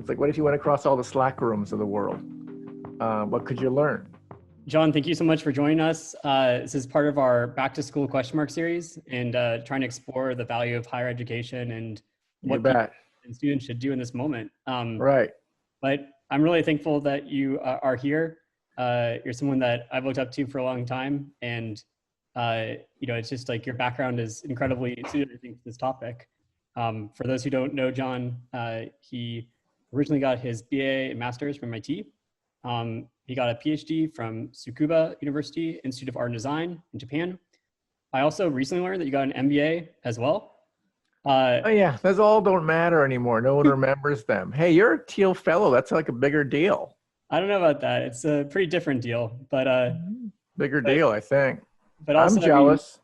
It's like, what if you went across all the Slack rooms of the world? What could you learn? John, thank you so much for joining us. This is part of our Back to School question mark series and trying to explore the value of higher education and You what people bet. and students should do in this moment. Right. But I'm really thankful that you are here. You're someone that I've looked up to for a long time. And, it's just like your background is incredibly suited, I think, to this topic. For those who don't know John, he originally got his BA and master's from MIT. He got a PhD from Tsukuba University Institute of Art and Design in Japan. I also recently learned that you got an MBA as well. Oh yeah, those all don't matter anymore. No one remembers them. Hey, you're a Teal Fellow. That's like a bigger deal. I don't know about that. It's a pretty different deal, but Bigger deal, I think. But also, I'm jealous.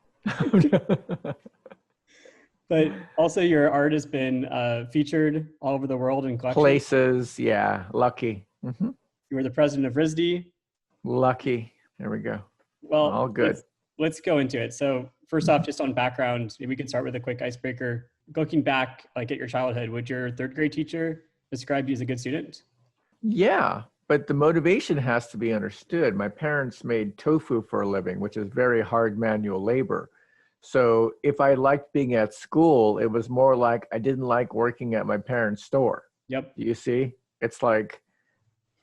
But also your art has been featured all over the world in collections. Places, yeah, lucky. Mm-hmm. You were the president of RISD. Lucky. There we go. Well, all good. Let's go into it. So first off, just on background, maybe we can start with a quick icebreaker. Looking back, like at your childhood, would your third grade teacher describe you as a good student? Yeah, but the motivation has to be understood. My parents made tofu for a living, which is very hard manual labor. So if I liked being at school, it was more like I didn't like working at my parents' store. Yep. You see? It's like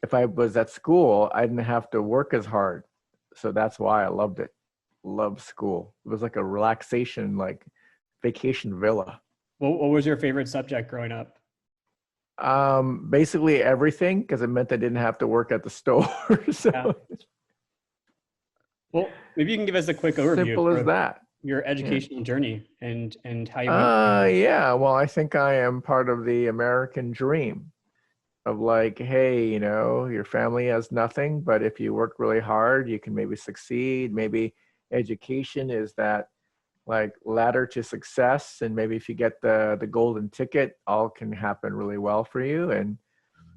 if I was at school, I didn't have to work as hard. So that's why I loved it. Loved school. It was like a relaxation, like vacation villa. What was your favorite subject growing up? Basically everything, because it meant I didn't have to work at the store. So yeah. Well, maybe you can give us a quick overview. Simple as that. Your educational journey and how you went. Yeah, well, I think I am part of the American dream of like, hey, your family has nothing, but if you work really hard, you can maybe succeed. Maybe education is that like ladder to success, and maybe if you get the golden ticket, all can happen really well for you. And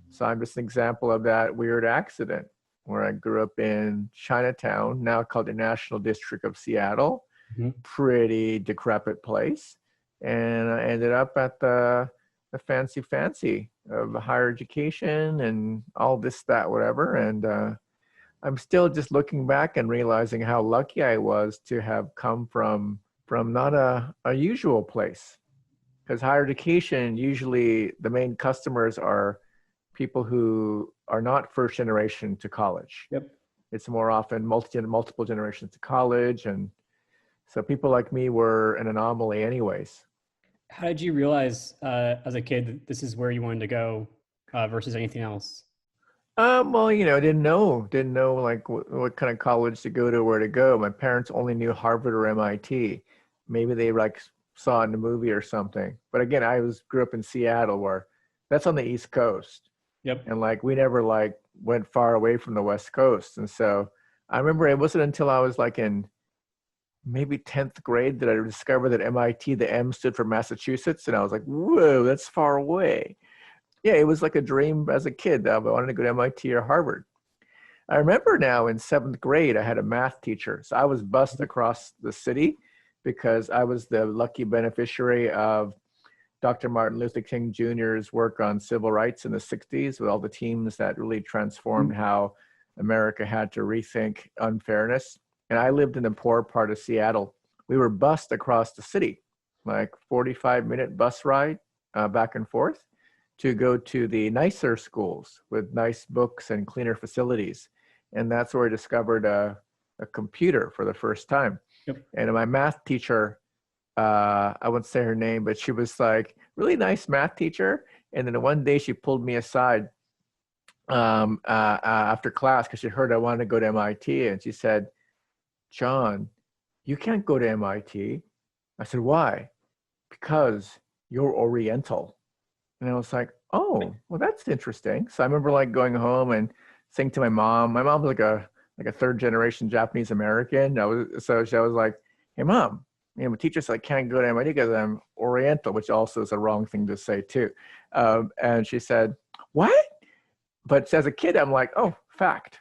so I'm just an example of that weird accident where I grew up in Chinatown, now called the National District of Seattle. Mm-hmm. Pretty decrepit place, and I ended up at the fancy of higher education and all this, that, whatever. And I'm still just looking back and realizing how lucky I was to have come from not a usual place, because higher education, usually the main customers are people who are not first generation to college. Yep. It's more often multiple generations to college, and so people like me were an anomaly anyways. How did you realize as a kid that this is where you wanted to go versus anything else? Well, didn't know like what kind of college to go to, where to go. My parents only knew Harvard or MIT. Maybe they like saw it in a movie or something. But again, grew up in Seattle, where that's on the East Coast. Yep. And like we never like went far away from the West Coast. And so I remember it wasn't until I was like in maybe 10th grade that I discovered that MIT, the M stood for Massachusetts. And I was like, whoa, that's far away. Yeah, it was like a dream as a kid. I wanted to go to MIT or Harvard. I remember now in 7th grade, I had a math teacher. So I was bused across the city because I was the lucky beneficiary of Dr. Martin Luther King Jr.'s work on civil rights in the 60s with all the teams that really transformed how America had to rethink unfairness. And I lived in the poor part of Seattle. We were bused across the city, like 45-minute bus ride back and forth to go to the nicer schools with nice books and cleaner facilities. And that's where I discovered a computer for the first time. Yep. And my math teacher, I won't say her name, but she was like really nice math teacher. And then one day she pulled me aside after class because she heard I wanted to go to MIT. And she said, John, you can't go to MIT. I said, why? Because you're Oriental. And I was like, oh, well, that's interesting. So I remember like going home and saying to my mom. My mom was like a third generation Japanese American. So she was like, hey, Mom, my teacher said I can't go to MIT because I'm Oriental, which also is a wrong thing to say too. And she said, what? But as a kid, I'm like, oh, fact,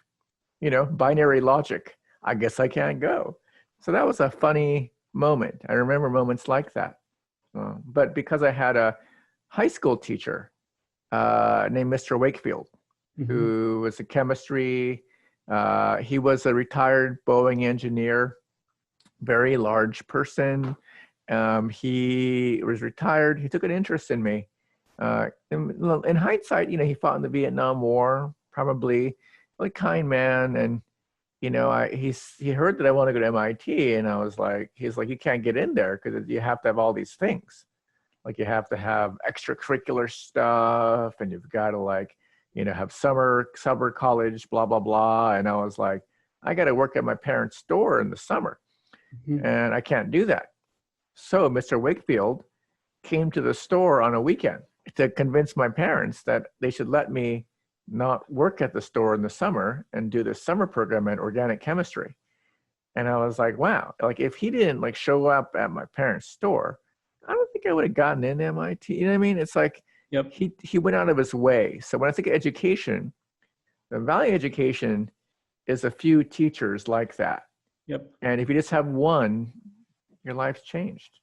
binary logic. I guess I can't go. So that was a funny moment. I remember moments like that. But because I had a high school teacher named Mr. Wakefield, Mm-hmm. who was a chemistry. He was a retired Boeing engineer, very large person. He was retired. He took an interest in me. In hindsight, he fought in the Vietnam War, probably really kind man. And, he heard that I want to go to MIT, and he's like, you can't get in there because you have to have all these things. Like you have to have extracurricular stuff, and you've got to have summer college, blah, blah, blah. And I was like, I got to work at my parents' store in the summer, Mm-hmm. and I can't do that. So Mr. Wakefield came to the store on a weekend to convince my parents that they should let me not work at the store in the summer and do the summer program in organic chemistry. And I was like, wow, like if he didn't show up at my parents' store, I don't think I would have gotten into MIT. You know what I mean? It's like Yep. he went out of his way. So when I think of education, the value of education is a few teachers like that. Yep. And if you just have one, your life's changed.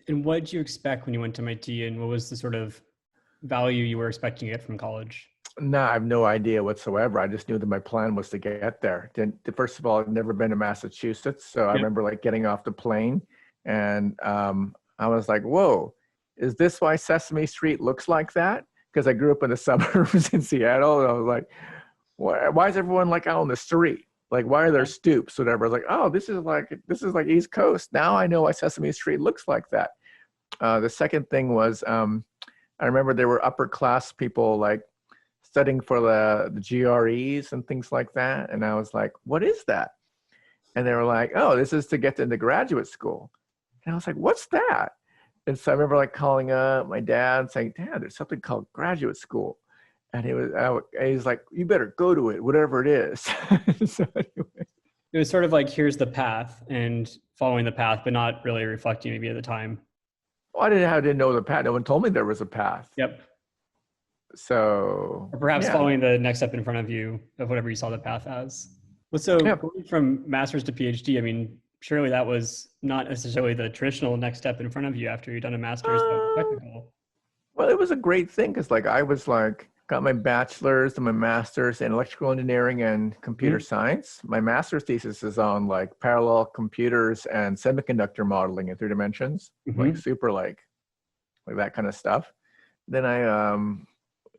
And what did you expect when you went to MIT, and what was the sort of value you were expecting to get from college? No, I have no idea whatsoever. I just knew that my plan was to get there. First of all, I've never been to Massachusetts. So I Yep. remember getting off the plane, and I was like, whoa, is this why Sesame Street looks like that? Because I grew up in the suburbs in Seattle. And I was like, why is everyone out on the street? Like, why are there stoops, whatever? I was like, oh, this is like East Coast. Now I know why Sesame Street looks like that. The second thing was, I remember there were upper class people studying for the GREs and things like that. And I was like, what is that? And they were like, oh, this is to get into graduate school. And I was like, what's that? And so I remember calling up my dad saying, Dad, there's something called graduate school. And he's like, you better go to it, whatever it is. So anyway. It was sort of like, here's the path, and following the path, but not really reflecting maybe at the time. Well, I didn't know the path. No one told me there was a path. Yep. So Or perhaps yeah. following the next step in front of you of whatever you saw the path as. Well, so Yeah. going from master's to PhD, I mean, surely that was not necessarily the traditional next step in front of you after you'd done a master's. Technical. Well, it was a great thing because I was got my bachelor's and my master's in electrical engineering and computer science. My master's thesis is on parallel computers and semiconductor modeling in 3 dimensions, super that kind of stuff. Then I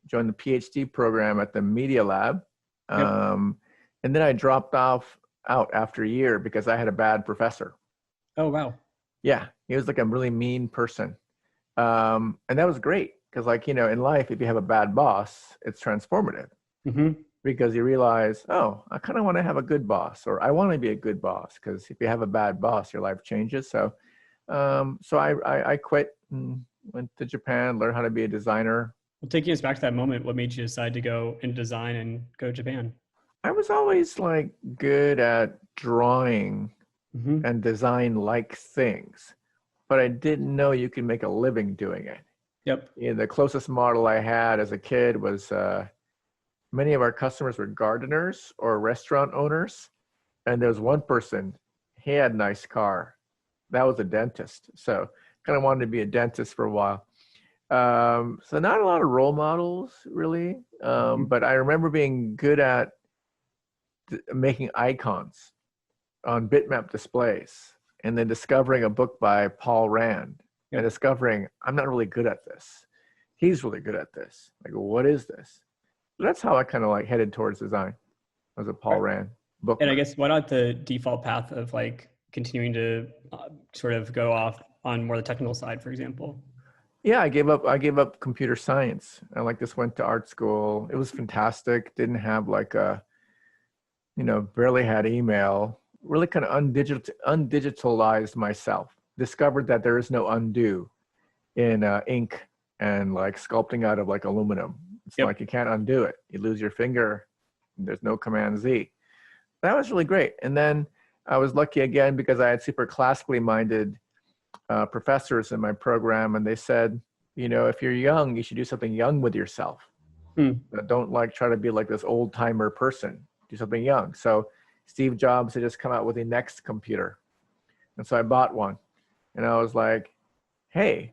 joined the PhD program at the Media Lab. And then I dropped out after a year because I had a bad professor. Oh, wow. Yeah, he was a really mean person. And that was great because in life, if you have a bad boss, it's transformative because you realize, oh, I kind of want to have a good boss, or I want to be a good boss, because if you have a bad boss, your life changes. So I quit and went to Japan, learned how to be a designer. Well, taking us back to that moment, what made you decide to go into design and go to Japan? I was always good at drawing and design things, but I didn't know you could make a living doing it. Yep. The closest model I had as a kid was many of our customers were gardeners or restaurant owners. And there was one person, he had a nice car. That was a dentist. So kind of wanted to be a dentist for a while. So not a lot of role models really. But I remember being good at making icons on bitmap displays, and then discovering a book by Paul Rand and discovering I'm not really good at this. He's really good at this. What is this? So that's how I kind of headed towards design. Was a Paul Rand book. And I guess why not the default path of continuing to sort of go off on more the technical side, for example? Yeah, I gave up computer science. I just went to art school. It was fantastic. Didn't have barely had email. Really kind of undigitalized myself. Discovered that there is no undo in ink and sculpting out of aluminum. It's you can't undo it. You lose your finger. There's no Command Z. That was really great. And then I was lucky again because I had super classically minded professors in my program, and they said, if you're young, you should do something young with yourself. Don't try to be this old timer person. Do something young. So Steve Jobs had just come out with the next computer. And so I bought one, and I was like, hey,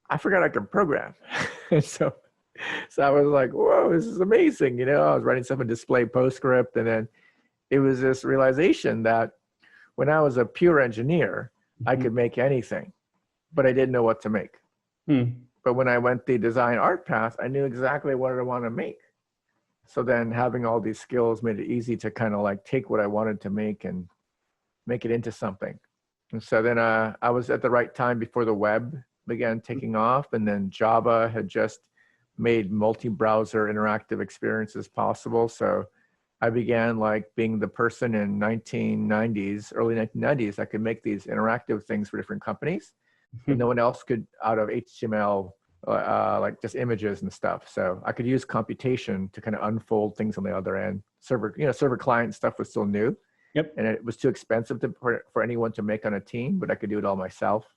I forgot I could program. And so So I was like, whoa, this is amazing. You know, I was writing stuff in display PostScript. And then it was this realization that when I was a pure engineer, I Mhm. could make anything, but I didn't know what to make. Hmm. But when I went the design art path, I knew exactly what I want to make. So then having all these skills made it easy to kind of like take what I wanted to make and make it into something. And so then I was at the right time before the web began taking off, and then Java had just made multi-browser interactive experiences possible. So I began like being the person in 1990s, early 1990s, that could make these interactive things for different companies that no one else could out of HTML, like just images and stuff. So I could use computation to kind of unfold things on the other end. Server client stuff was still new, Yep. and it was too expensive for anyone to make on a team, but I could do it all myself.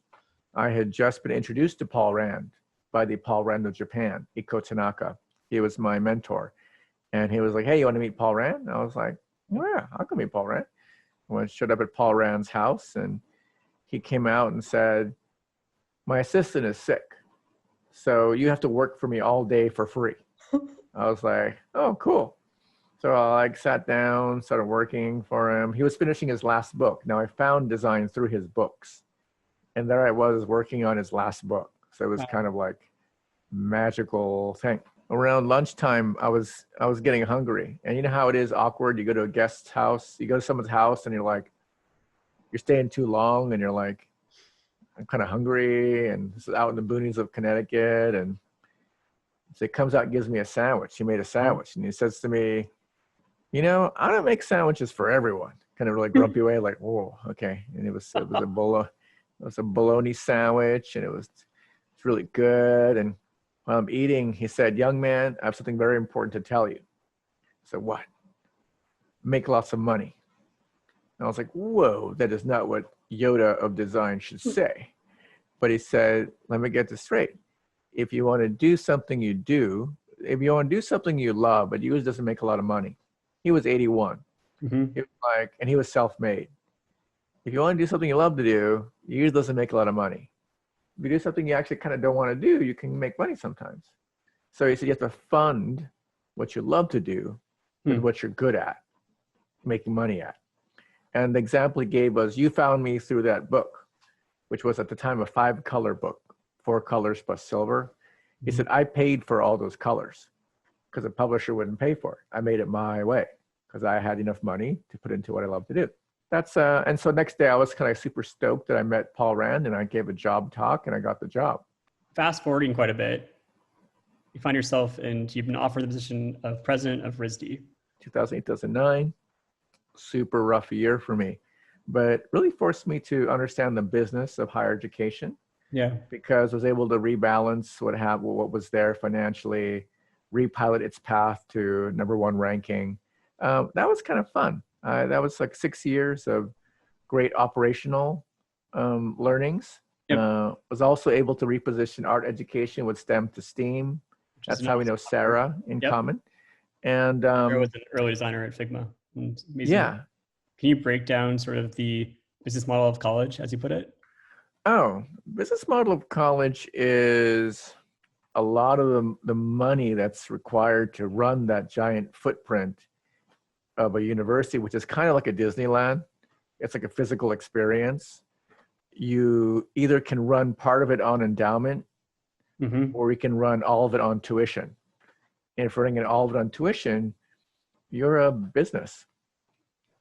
I had just been introduced to Paul Rand by the Paul Rand of Japan, Iko Tanaka. He was my mentor. And he was like, hey, you want to meet Paul Rand? And I was like, well, yeah, I'll go meet Paul Rand. I showed up at Paul Rand's house, and he came out and said, my assistant is sick, so you have to work for me all day for free. I was like, oh, cool. So I like sat down, started working for him. He was finishing his last book. Now I found design through his books, and there I was working on his last book. So it was Wow. kind of like magical thing. Around lunchtime, I was getting hungry, and you know how it is awkward. You go to a guest's house, you go to someone's house, and you're staying too long, and you're like, I'm kind of hungry, and this is out in the boonies of Connecticut, and so he comes out and gives me a sandwich. He made a Wow. sandwich, and he says to me, you know, I don't make sandwiches for everyone. Kind of really grumpy way, like, whoa, okay. And it was a bologna sandwich, and it's really good. And while I'm eating, he said, young man, I have something very important to tell you. So what? Make lots of money. And I was like, whoa, that is not what Yoda of design should say. But he said, let me get this straight. If you want to do something you do, if you want to do something you love, but yours doesn't make a lot of money. He was 81. Hmm. He was like, and he was self-made. If you want to do something you love to do, yours doesn't make a lot of money. If you do something you actually kind of don't want to do, you can make money sometimes. So he said you have to fund what you love to do with Hmm. what you're good at, making money at. And the example he gave was, you found me through that book, which was at the time a 5-color book, 4 colors plus silver. He Hmm. said, I paid for all those colors because the publisher wouldn't pay for it. I made it my way because I had enough money to put into what I love to do. And so next day I was kind of super stoked that I met Paul Rand, and I gave a job talk and I got the job. Fast forwarding quite a bit, you find yourself and you've been offered the position of president of RISD. 2008, 2009, super rough year for me, but it really forced me to understand the business of higher education, Yeah. because I was able to rebalance what was there financially, repilot its path to #1 ranking. That was kind of fun. That was like 6 years of great operational learnings. Yep. Was also able to reposition art education with STEM to STEAM. Which is That's how we another know software. Sarah in Yep. common. And Sarah was an early designer at Figma. And amazing work. yeah. Can you break down sort of the business model of college, as you put it? Oh, business model of college is a lot of the money that's required to run that giant footprint of a university, which is kind of like a Disneyland. It's like a physical experience. You either can run part of it on endowment, Hmm. or we can run all of it on tuition. And if we're running all of it on tuition, you're a business.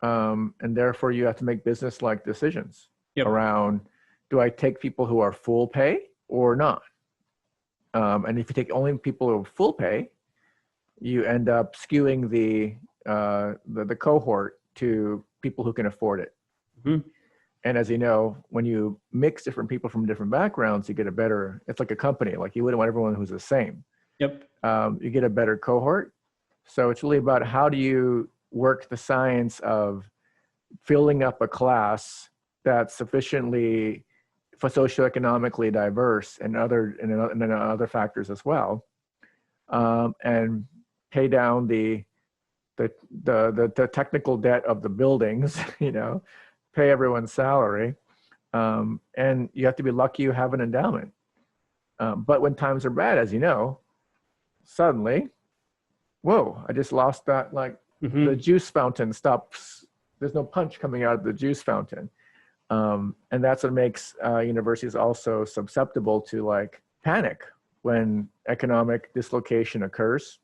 And therefore you have to make business-like decisions Yep. around, do I take people who are full pay or not? And if you take only people who are full pay, you end up skewing the cohort to people who can afford it. Hmm. And as you know, when you mix different people from different backgrounds, you get a better, it's like a company, like you wouldn't want everyone who's the same. Yep. You get a better cohort. So it's really about how do you work the science of filling up a class that's sufficiently for socioeconomically diverse and other factors as well, and pay down the technical debt of the buildings, pay everyone's salary, and you have to be lucky you have an endowment. But when times are bad, as you know, suddenly, whoa, I just lost that, like the juice fountain stops. There's no punch coming out of the juice fountain. And that's what makes universities also susceptible to like panic when economic dislocation occurs.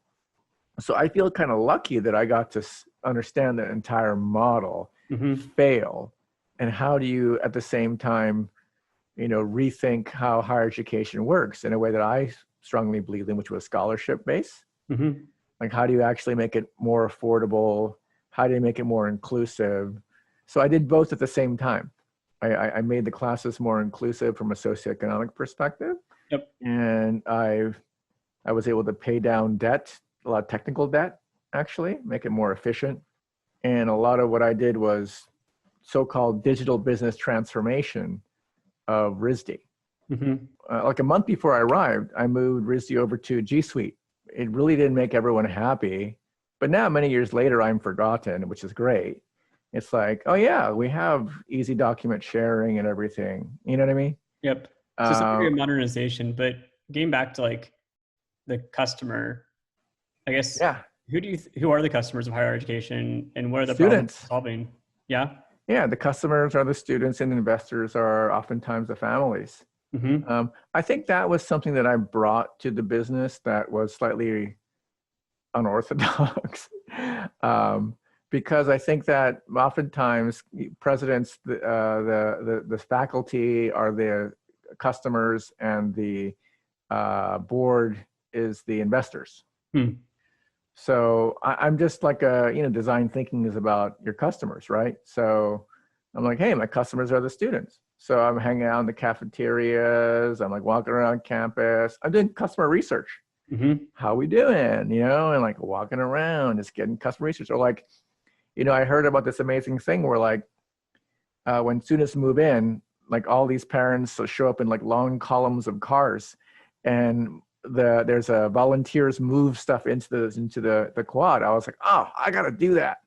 So I feel kind of lucky that I got to understand the entire model fail. And how do you at the same time, rethink how higher education works in a way that I strongly believe in, which was scholarship based. Like, how do you actually make it more affordable? How do you make it more inclusive? So I did both at the same time. I made the classes more inclusive from a socioeconomic perspective. And I was able to pay down debt, a lot of technical debt, actually, make it more efficient. And a lot of what I did was so-called digital business transformation of RISD. Like a month before I arrived, I moved RISD over to G Suite. It really didn't make everyone happy. But now, many years later, I'm forgotten, which is great. It's like, oh yeah, we have easy document sharing and everything. You know what I mean? Yep. So some degree of modernization, but getting back to like the customer, I guess. Yeah. Who are the customers of higher education, and what are the students problems solving? Yeah. Yeah, the customers are the students, and the investors are oftentimes the families. I think that was something that I brought to the business that was slightly unorthodox, because I think that oftentimes presidents, the faculty are the customers, and the board is the investors. So I'm just like design thinking is about your customers, right? So I'm like, hey, my customers are the students. So I'm hanging out in the cafeterias. I'm like walking around campus. I'm doing customer research. How we doing? And like walking around, just getting customer research. Or like, I heard about this amazing thing where like when students move in, like all these parents will show up in like long columns of cars, and there's a volunteers move stuff into the quad. I was like, oh, I gotta do that.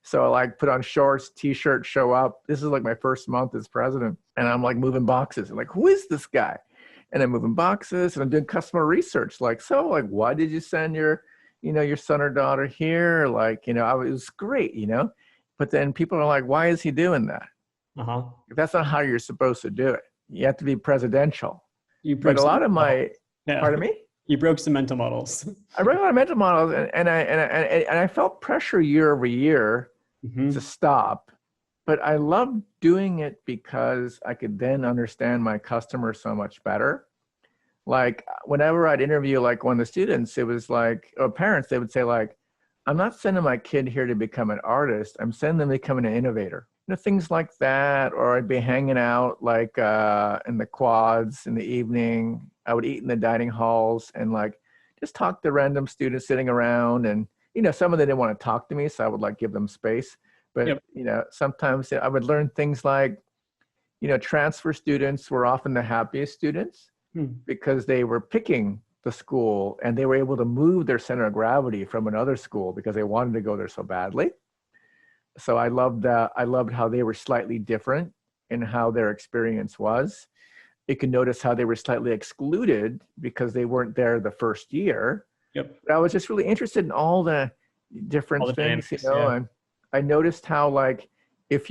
So I like put on shorts, t-shirt, show up. This is like my first month as president, and I'm like moving boxes. I'm like, who is this guy? And I'm moving boxes, and I'm doing customer research. Like, so like, why did you send your son or daughter here? Like, it was great, But then people are like, why is he doing that? That's not how you're supposed to do it. You have to be presidential. But a lot of my pardon me? You broke some mental models. I broke a lot of mental models, and I felt pressure year over year to stop. But I loved doing it because I could then understand my customer so much better. Like whenever I'd interview like one of the students, it was like, or parents, they would say like, I'm not sending my kid here to become an artist. I'm sending them to become an innovator. Things like that. Or I'd be hanging out like in the quads in the evening. I would eat in the dining halls and like just talk to random students sitting around. And, some of them didn't want to talk to me, so I would like give them space. But, sometimes I would learn things like, transfer students were often the happiest students because they were picking the school and they were able to move their center of gravity from another school because they wanted to go there so badly. So I loved how they were slightly different in how their experience was. You can notice how they were slightly excluded because they weren't there the first year. But I was just really interested in all the different things, and I noticed how like if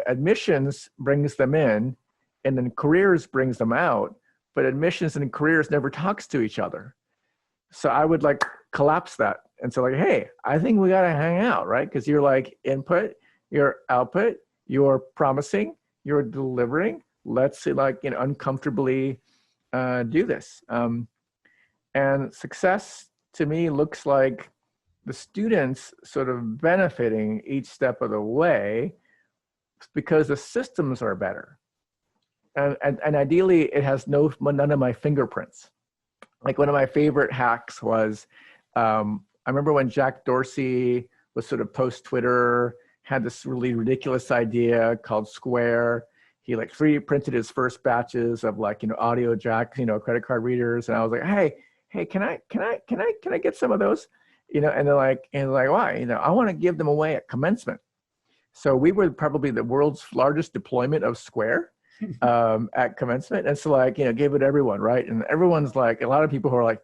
admissions brings them in and then careers brings them out, but admissions and careers never talks to each other. So I would like collapse that. And so like, hey, I think we got to hang out, right? Because you're like input, your output, you're promising, you're delivering. Let's like, uncomfortably do this. And success to me looks like the students sort of benefiting each step of the way because the systems are better. And ideally it has none of my fingerprints. Like one of my favorite hacks was, I remember when Jack Dorsey was sort of post-Twitter, had this really ridiculous idea called Square. He like 3D printed his first batches of like, audio jacks, credit card readers. And I was like, hey, can I get some of those? And they're like, why? I want to give them away at commencement. So we were probably the world's largest deployment of Square at commencement. And so like, gave it to everyone, right? And everyone's like, a lot of people who are like,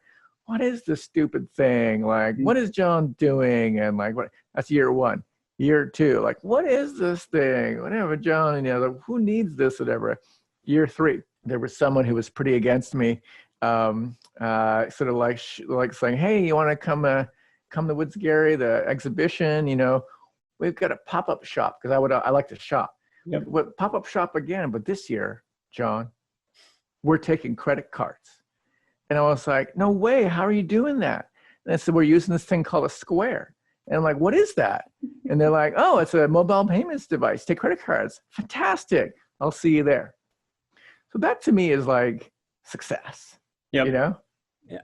what is this stupid thing? Like, what is John doing? And like, what? That's year one. Year two, like, what is this thing? Whatever, John, like, who needs this, whatever. Year three, there was someone who was pretty against me, sort of like saying, hey, you want to come to Woods Gary, the exhibition, we've got a pop-up shop, because I like to shop. Yep. Pop-up shop again, but this year, John, we're taking credit cards. And I was like, no way, how are you doing that? And I said, we're using this thing called a Square. And I'm like, what is that? And they're like, oh, it's a mobile payments device. Take credit cards. Fantastic. I'll see you there. So that to me is like success. Yep.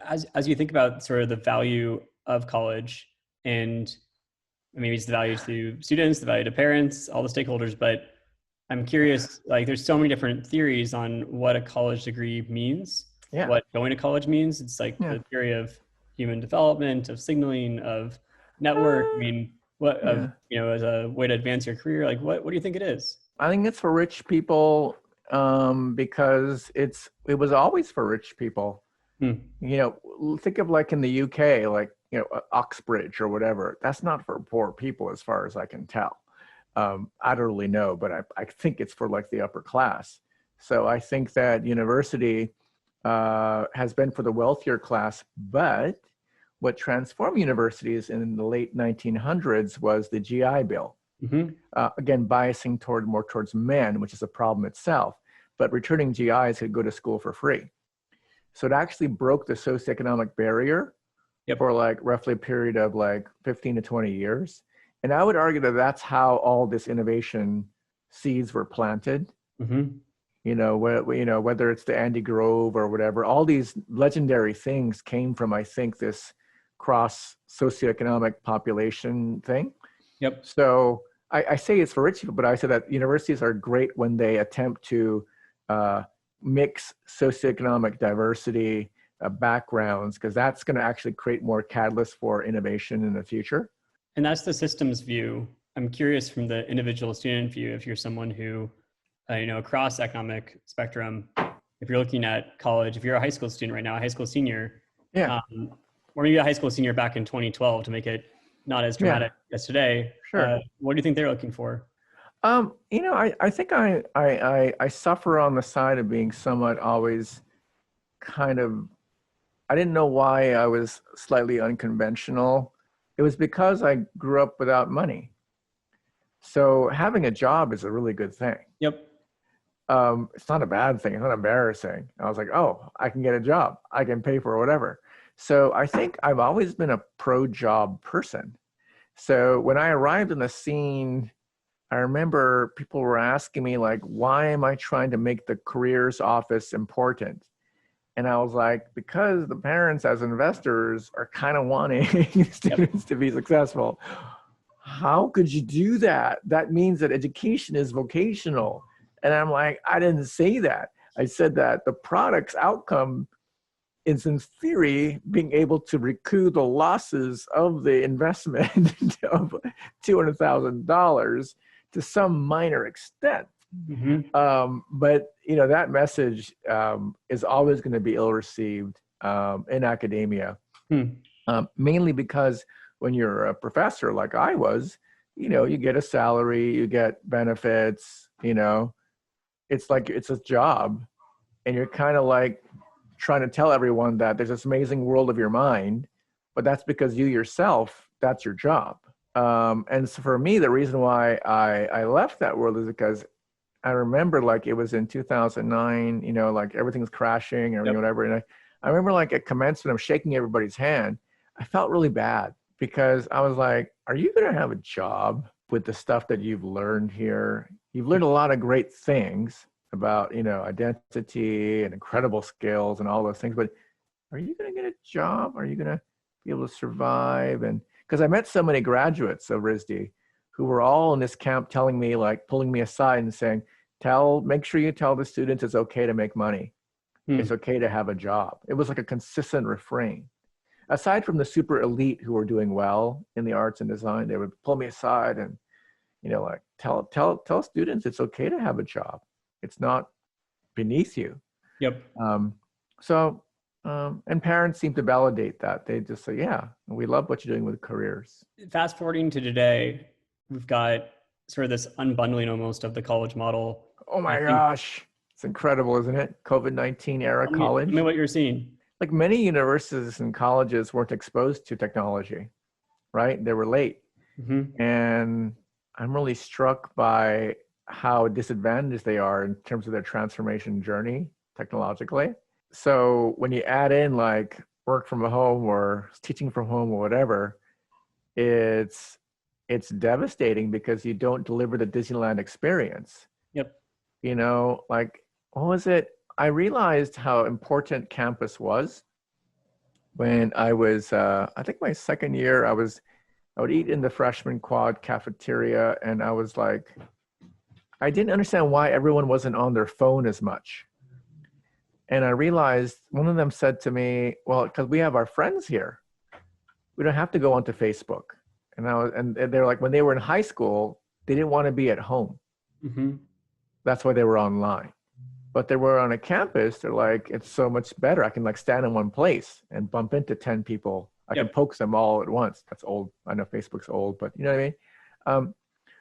As you think about sort of the value of college, and maybe it's the value to students, the value to parents, all the stakeholders, but I'm curious, like there's so many different theories on what a college degree means, what going to college means. It's like the theory of human development, of signaling, of network. I mean, as a way to advance your career, like what do you think it is? I think it's for rich people, because it was always for rich people. Think of like in the UK, like, Oxbridge or whatever. That's not for poor people as far as I can tell. I don't really know, but I think it's for like the upper class. So I think that university has been for the wealthier class, but what transformed universities in the late 1900s was the GI Bill. Again, biasing more towards men, which is a problem itself, but returning GIs could go to school for free. So it actually broke the socioeconomic barrier for like roughly a period of like 15 to 20 years. And I would argue that that's how all this innovation seeds were planted. Whether it's the Andy Grove or whatever, all these legendary things came from, I think, this cross socioeconomic population thing. So I say it's for rich people, but I say that universities are great when they attempt to mix socioeconomic diversity backgrounds, because that's going to actually create more catalysts for innovation in the future. And that's the systems view. I'm curious from the individual student view, if you're someone who, across economic spectrum, if you're looking at college, if you're a high school student right now, a high school senior, or maybe a high school senior back in 2012 to make it not as dramatic as today. What do you think they're looking for? I think I suffer on the side of being somewhat always kind of, I didn't know why I was slightly unconventional. It was because I grew up without money. So having a job is a really good thing. It's not a bad thing. It's not embarrassing. I was like, oh, I can get a job. I can pay for whatever. So I think I've always been a pro-job person. So when I arrived in the scene, I remember people were asking me like, why am I trying to make the careers office important? And I was like, because the parents as investors are kind of wanting students to be successful. How could you do that? That means that education is vocational. And I'm like, I didn't say that. I said that the product's outcome is, in theory, being able to recoup the losses of the investment of $200,000 to some minor extent. But that message is always going to be ill-received in academia, mainly because when you're a professor like I was, you get a salary, you get benefits, it's like it's a job, and you're kind of like trying to tell everyone that there's this amazing world of your mind, but that's because you yourself, that's your job. And so for me, the reason why I left that world is because I remember like it was in 2009, like everything's crashing or whatever. And I remember like at commencement, I'm shaking everybody's hand. I felt really bad because I was like, are you going to have a job with the stuff that you've learned here? You've learned a lot of great things about, identity and incredible skills and all those things, but are you going to get a job? Are you going to be able to survive? And because I met so many graduates of RISD who were all in this camp telling me, like pulling me aside and saying, make sure you tell the students it's okay to make money. It's okay to have a job. It was like a consistent refrain. Aside from the super elite who were doing well in the arts and design, they would pull me aside and, like tell students it's okay to have a job. It's not beneath you. So And parents seem to validate that. They just say, yeah, we love what you're doing with careers. Fast forwarding to today, we've got sort of this unbundling almost of the college model. Oh I my think, gosh. It's incredible, isn't it? COVID-19 era tell me college. what you're seeing. Like many universities and colleges weren't exposed to technology, right? They were late. Mm-hmm. And I'm really struck by how disadvantaged they are in terms of their transformation journey technologically. So when you add in like work from home or teaching from home or whatever, it's devastating because you don't deliver the Disneyland experience. Yep. You know, like what was it? I realized how important campus was when I was I think my second year. I would eat in the freshman quad cafeteria, and I was like, I didn't understand why everyone wasn't on their phone as much. And I realized one of them said to me, well, because we have our friends here, we don't have to go onto Facebook. And they're like, when they were in high school, they didn't want to be at home. Mm-hmm. That's why they were online. But they were on a campus, they're like, it's so much better. I can like stand in one place and bump into 10 people. I can Yep. poke them all at once. That's old. I know Facebook's old, but you know what I mean?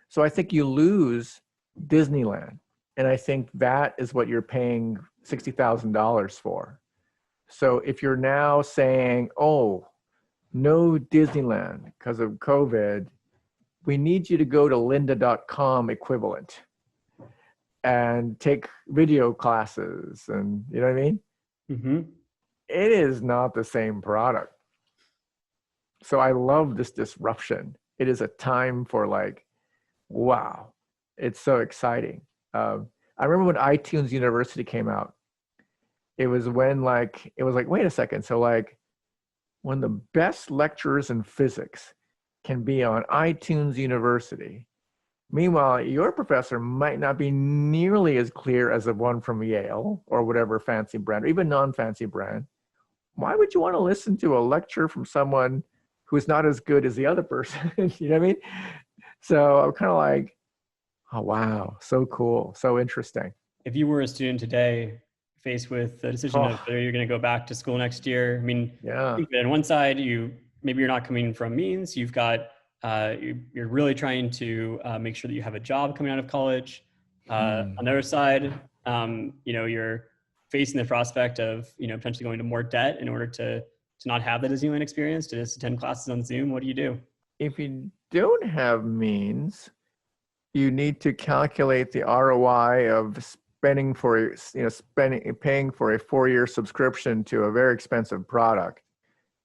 So I think you lose Disneyland. And I think that is what you're paying $60,000 for. So if you're now saying, oh, no Disneyland because of COVID, we need you to go to lynda.com equivalent and take video classes, and you know what I mean? Mm-hmm. It is not the same product. So I love this disruption. It is a time for like, wow, it's so exciting. I remember when iTunes University came out, it was like, wait a second. So like when the best lecturers in physics can be on iTunes University, meanwhile, your professor might not be nearly as clear as the one from Yale or whatever fancy brand, or even non-fancy brand. Why would you want to listen to a lecture from someone who's not as good as the other person? You know what I mean? So I'm kind of like, oh, wow, so cool, so interesting. If you were a student today, faced with the decision of Oh, whether you're going to go back to school next year, I mean, I yeah. think that on one side, maybe you're not coming from means. You've got you're really trying to make sure that you have a job coming out of college. On the other side, you're facing the prospect of potentially going to more debt in order to not have the Disneyland experience, to just attend classes on Zoom. What do you do? If you don't have means, you need to calculate the ROI of spending for, paying for a 4-year subscription to a very expensive product,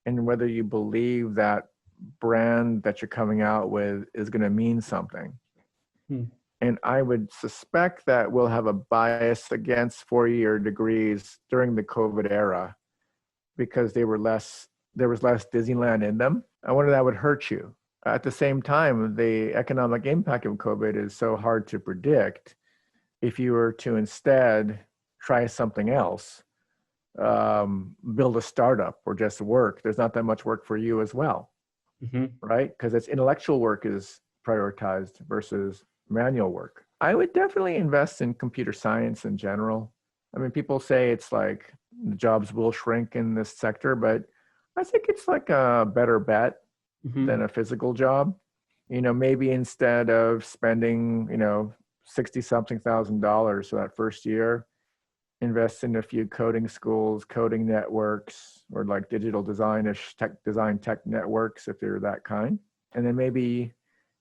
and whether you believe that brand that you're coming out with is going to mean something. And I would suspect that we'll have a bias against 4-year degrees during the COVID era because there was less Disneyland in them. I wonder that would hurt you. At the same time, the economic impact of COVID is so hard to predict. If you were to instead try something else, build a startup or just work, there's not that much work for you as well, right? Because it's intellectual work is prioritized versus manual work. I would definitely invest in computer science in general. I mean, people say it's like the jobs will shrink in this sector, but I think it's like a better bet than a physical job. Maybe instead of spending, 60 something thousand dollars for that first year, invest in a few coding schools, coding networks, or like digital design-ish tech networks if they're that kind. And then maybe,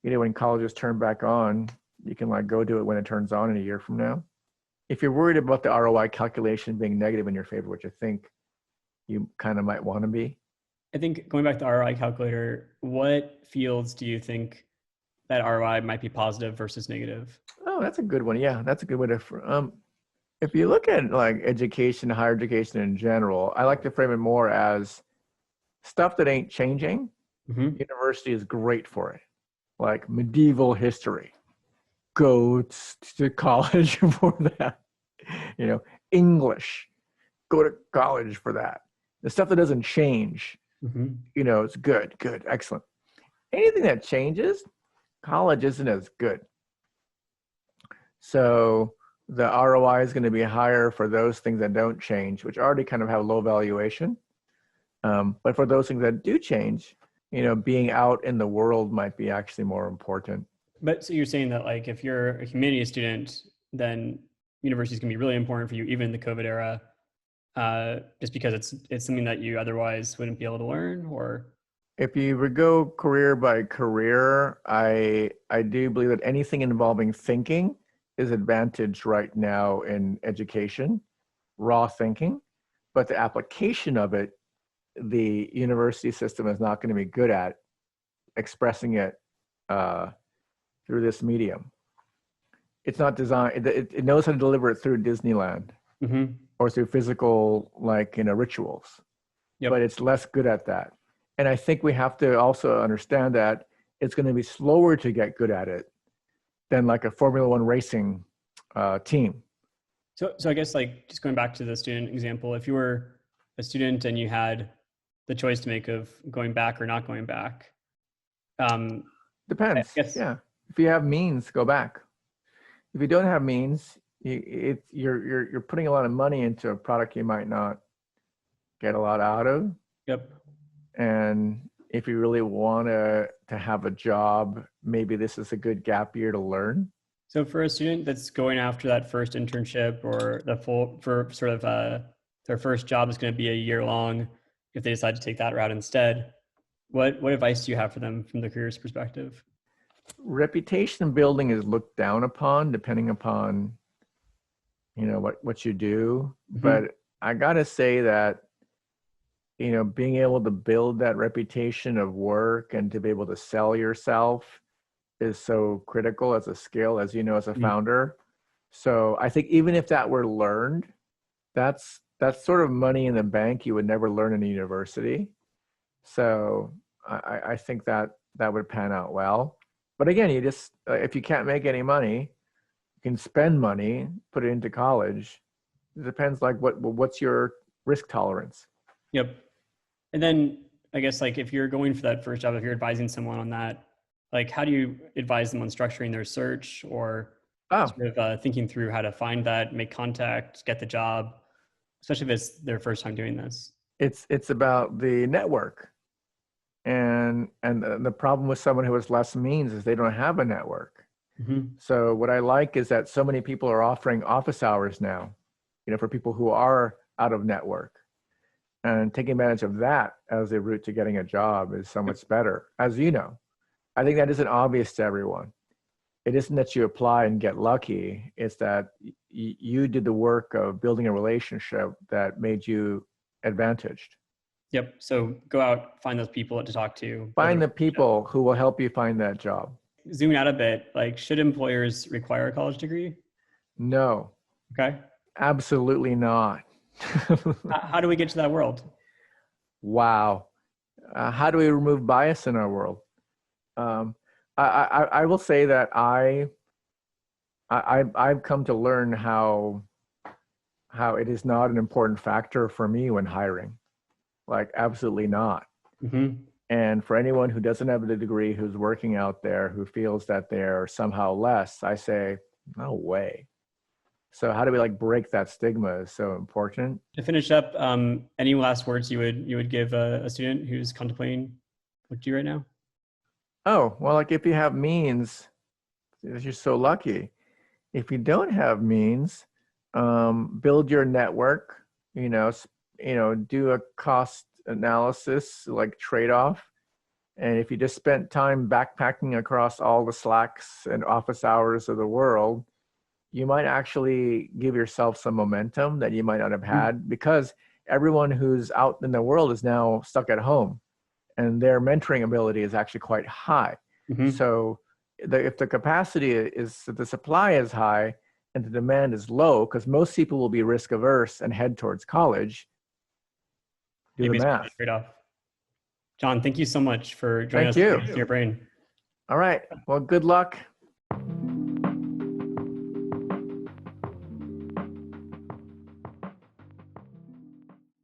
when colleges turn back on, you can like go do it when it turns on in a year from now. If you're worried about the ROI calculation being negative in your favor, which I think you kind of might want to be. I think going back to the ROI calculator, what fields do you think that ROI might be positive versus negative? Oh, that's a good one. Yeah, that's a good way to. If you look at like education, higher education in general, I like to frame it more as stuff that ain't changing. University is great for it, like medieval history. Go to college for that. English. Go to college for that. The stuff that doesn't change, it's good, excellent. Anything that changes, college isn't as good. So the ROI is going to be higher for those things that don't change, which already kind of have low valuation. But for those things that do change, being out in the world might be actually more important. But so you're saying that like if you're a humanities student, then university is going to be really important for you, even in the COVID era, just because it's something that you otherwise wouldn't be able to learn, or? If you would go career by career, I do believe that anything involving thinking is advantaged right now in education, raw thinking, but the application of it, the university system is not going to be good at expressing it through this medium. It's not designed, it knows how to deliver it through Disneyland or through physical, rituals, but it's less good at that. And I think we have to also understand that it's going to be slower to get good at it than like a Formula One racing team. So I guess like just going back to the student example, if you were a student and you had the choice to make of going back or not going back. Depends. Yeah. If you have means, go back. If you don't have means, you're putting a lot of money into a product you might not get a lot out of. Yep. And if you really want to have a job, maybe this is a good gap year to learn. So for a student that's going after that first internship or their first job is going to be a year long, if they decide to take that route instead, what advice do you have for them from the careers perspective? Reputation building is looked down upon depending upon, what you do. But I got to say that, being able to build that reputation of work and to be able to sell yourself is so critical as a skill, as as a founder. So I think even if that were learned, that's sort of money in the bank you would never learn in a university. So I think that would pan out well. But again, you just, if you can't make any money, you can spend money, put it into college. It depends like what's your risk tolerance. Yep. And then I guess like if you're going for that first job, if you're advising someone on that, like how do you advise them on structuring their search or sort of thinking through how to find that, make contact, get the job, especially if it's their first time doing this? It's about the network. And the problem with someone who has less means is they don't have a network. So what I like is that so many people are offering office hours now, for people who are out of network. And taking advantage of that as a route to getting a job is so much better. As you know, I think that isn't obvious to everyone. It isn't that you apply and get lucky. It's that you did the work of building a relationship that made you advantaged. Yep. So go out, find those people to talk to. Find the people who will help you find that job. Zooming out a bit, like should employers require a college degree? No. Okay. Absolutely not. How do we get to that world? Wow. How do we remove bias in our world? I will say that I've come to learn how it is not an important factor for me when hiring. Like absolutely not. And for anyone who doesn't have the degree, who's working out there, who feels that they're somehow less, I say, no way. So how do we break that stigma is so important. To finish up, any last words you would give a student who's contemplating what to do right now? Oh, well, if you have means, you're so lucky. If you don't have means, build your network, do a cost analysis, trade-off. And if you just spent time backpacking across all the Slacks and office hours of the world, you might actually give yourself some momentum that you might not have had because everyone who's out in the world is now stuck at home and their mentoring ability is actually quite high. So if the capacity is, the supply is high and the demand is low, because most people will be risk averse and head towards college, do the math. Trade-off. John, thank you so much for joining us. Thank you. Your brain. All right. Well, good luck.